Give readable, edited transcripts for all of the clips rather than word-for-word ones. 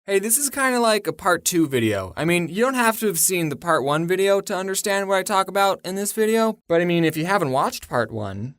Hey, this is kind of like a part 2 video. I mean, you don't have to have seen the part 1 video to understand what I talk about in this video. But I mean, if you haven't watched part 1,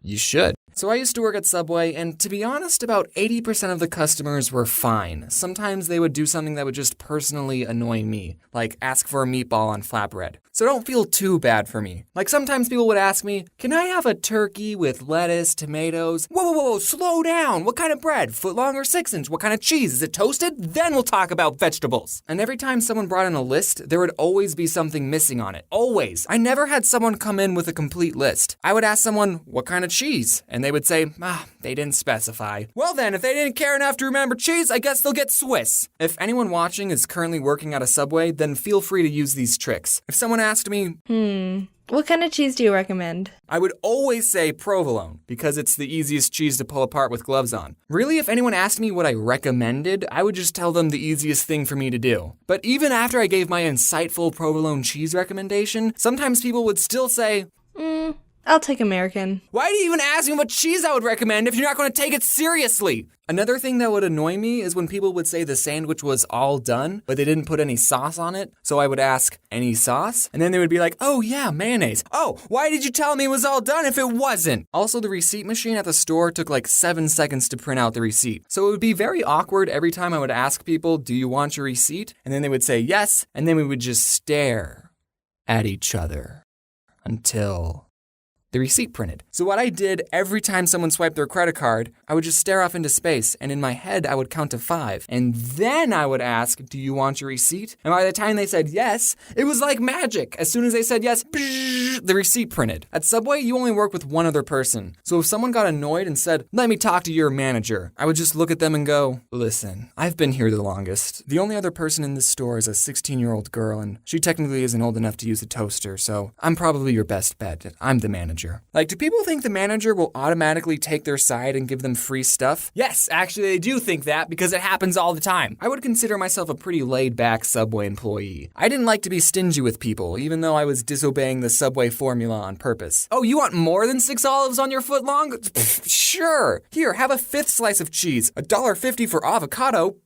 you should. So I used to work at Subway, and to be honest, about 80% of the customers were fine. Sometimes they would do something that would just personally annoy me, like ask for a meatball on flatbread. So don't feel too bad for me. Like sometimes people would ask me, can I have a turkey with lettuce, tomatoes? Whoa, slow down. What kind of bread? Footlong or 6-inch? What kind of cheese? Is it toasted? Then we'll talk about vegetables. And every time someone brought in a list, there would always be something missing on it. Always. I never had someone come in with a complete list. I would ask someone, what kind of cheese? And they would say, they didn't specify. Well then, if they didn't care enough to remember cheese, I guess they'll get Swiss. If anyone watching is currently working at a Subway, then feel free to use these tricks. If someone asked me, what kind of cheese do you recommend? I would always say provolone, because it's the easiest cheese to pull apart with gloves on. Really, if anyone asked me what I recommended, I would just tell them the easiest thing for me to do. But even after I gave my insightful provolone cheese recommendation, sometimes people would still say, I'll take American. Why do you even ask me what cheese I would recommend if you're not going to take it seriously? Another thing that would annoy me is when people would say the sandwich was all done, but they didn't put any sauce on it. So I would ask, any sauce? And then they would be like, oh yeah, mayonnaise. Oh, why did you tell me it was all done if it wasn't? Also, the receipt machine at the store took like 7 seconds to print out the receipt. So it would be very awkward every time I would ask people, do you want your receipt? And then they would say yes, and then we would just stare at each other until the receipt printed. So what I did every time someone swiped their credit card, I would just stare off into space, and in my head, I would count to 5. And then I would ask, do you want your receipt? And by the time they said yes, it was like magic. As soon as they said yes, the receipt printed. At Subway, you only work with one other person. So if someone got annoyed and said, let me talk to your manager, I would just look at them and go, listen, I've been here the longest. The only other person in this store is a 16-year-old girl, and she technically isn't old enough to use a toaster, so I'm probably your best bet. I'm the manager. Like, do people think the manager will automatically take their side and give them free stuff? Yes, actually they do think that because it happens all the time. I would consider myself a pretty laid-back Subway employee. I didn't like to be stingy with people, even though I was disobeying the Subway formula on purpose. Oh, you want more than 6 olives on your footlong? Sure. Here, have a 5th slice of cheese. $1.50 for avocado?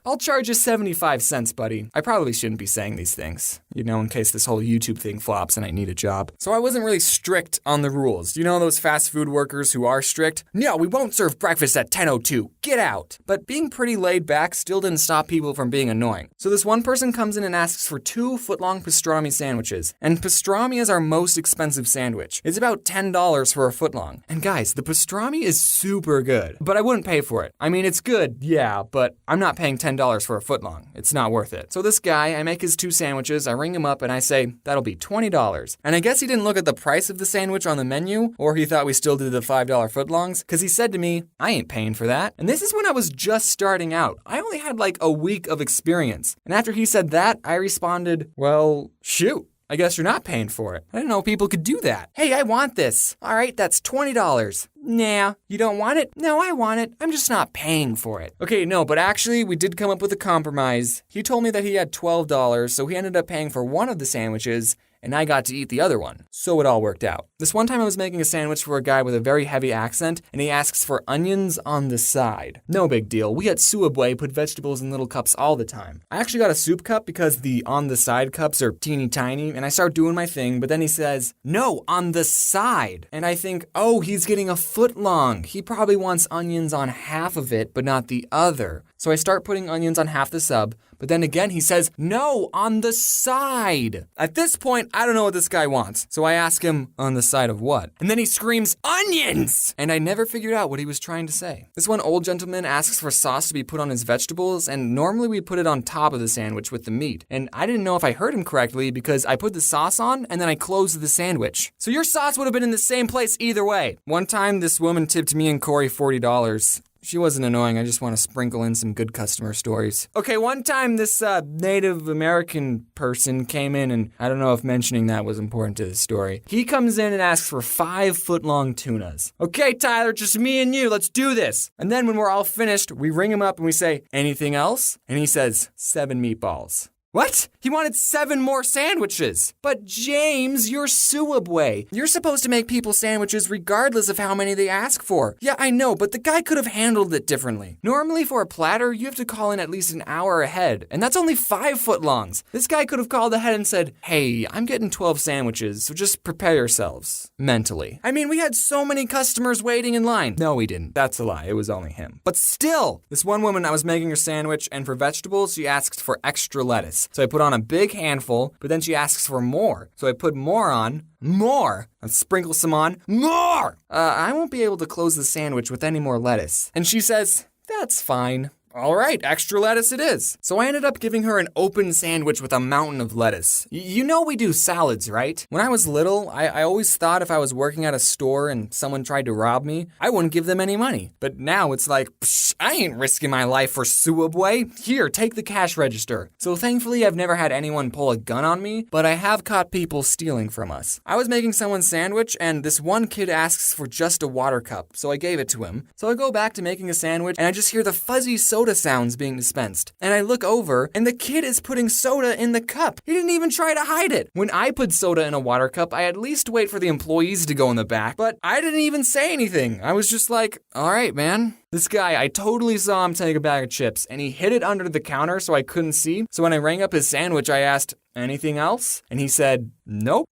I'll charge you 75 cents, buddy. I probably shouldn't be saying these things, in case this whole YouTube thing flops and I need a job. So I wasn't really strict on the rules. You know those fast food workers who are strict? No, we won't serve breakfast at 10:02. Get out. But being pretty laid back still didn't stop people from being annoying. So this one person comes in and asks for 2 footlong pastrami sandwiches. And pastrami is our most expensive sandwich. It's about $10 for a footlong. And guys, the pastrami is super good. But I wouldn't pay for it. I mean, it's good, yeah, but I'm not paying $10 for a footlong. It's not worth it. So this guy, I make his 2 sandwiches, I ring him up and I say, that'll be $20. And I guess he didn't look at the price of the sandwich on the menu, or he thought we still did the $5 footlongs, because he said to me, I ain't paying for that. And this is when I was just starting out. I only had like a week of experience. And after he said that, I responded, well, shoot. I guess you're not paying for it. I didn't know people could do that. Hey, I want this. All right, that's $20. Nah, you don't want it? No, I want it. I'm just not paying for it. Okay, no, but actually, we did come up with a compromise. He told me that he had $12, so he ended up paying for one of the sandwiches, and I got to eat the other one. So it all worked out. This one time I was making a sandwich for a guy with a very heavy accent, and he asks for onions on the side. No big deal. We at Subway put vegetables in little cups all the time. I actually got a soup cup because the on the side cups are teeny tiny, and I start doing my thing, but then he says, no, on the side. And I think, oh, he's getting a footlong. He probably wants onions on half of it, but not the other. So I start putting onions on half the sub, but then again he says, no, on the side. At this point, I don't know what this guy wants. So I ask him, on the side of what? And then he screams, onions! And I never figured out what he was trying to say. This one old gentleman asks for sauce to be put on his vegetables, and normally we put it on top of the sandwich with the meat. And I didn't know if I heard him correctly because I put the sauce on and then I closed the sandwich. So your sauce would have been in the same place either way. One time, this woman tipped me and Corey $40. She wasn't annoying, I just want to sprinkle in some good customer stories. Okay, one time this Native American person came in, and I don't know if mentioning that was important to the story. He comes in and asks for 5 footlong tunas. Okay, Tyler, just me and you, let's do this. And then when we're all finished, we ring him up and we say, anything else? And he says, 7 meatballs. What? He wanted 7 more sandwiches. But James, you're Subway. You're supposed to make people sandwiches regardless of how many they ask for. Yeah, I know, but the guy could have handled it differently. Normally for a platter, you have to call in at least an hour ahead, and that's only 5 footlongs. This guy could have called ahead and said, hey, I'm getting 12 sandwiches, so just prepare yourselves. Mentally. I mean, we had so many customers waiting in line. No, we didn't. That's a lie. It was only him. But still, this one woman, I was making her sandwich, and for vegetables, she asked for extra lettuce. So I put on a big handful, but then she asks for more. So I put more on, more, and sprinkle some on, more! I won't be able to close the sandwich with any more lettuce. And she says, that's fine. All right, extra lettuce it is. So I ended up giving her an open sandwich with a mountain of lettuce. You know we do salads, right? When I was little, I always thought if I was working at a store and someone tried to rob me, I wouldn't give them any money. But now it's like, psh, I ain't risking my life for Subway. Here, take the cash register. So thankfully, I've never had anyone pull a gun on me, but I have caught people stealing from us. I was making someone's sandwich, and this one kid asks for just a water cup, so I gave it to him. So I go back to making a sandwich, and I just hear the fuzzy soda sounds being dispensed. And I look over, and the kid is putting soda in the cup. He didn't even try to hide it. When I put soda in a water cup, I at least wait for the employees to go in the back, but I didn't even say anything. I was just like, all right, man. This guy, I totally saw him take a bag of chips, and he hid it under the counter so I couldn't see. So when I rang up his sandwich, I asked, anything else? And he said, nope.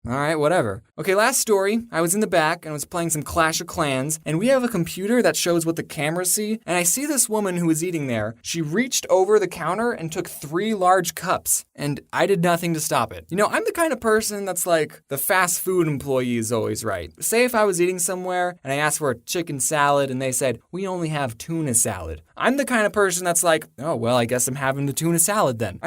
All right, whatever. Okay, last story. I was in the back and was playing some Clash of Clans, and we have a computer that shows what the cameras see, and I see this woman who was eating there. She reached over the counter and took 3 large cups, and I did nothing to stop it. You know, I'm the kind of person that's like, the fast food employee is always right. Say if I was eating somewhere and I asked for a chicken salad and they said, we only have tuna salad. I'm the kind of person that's like, oh, well, I guess I'm having the tuna salad then.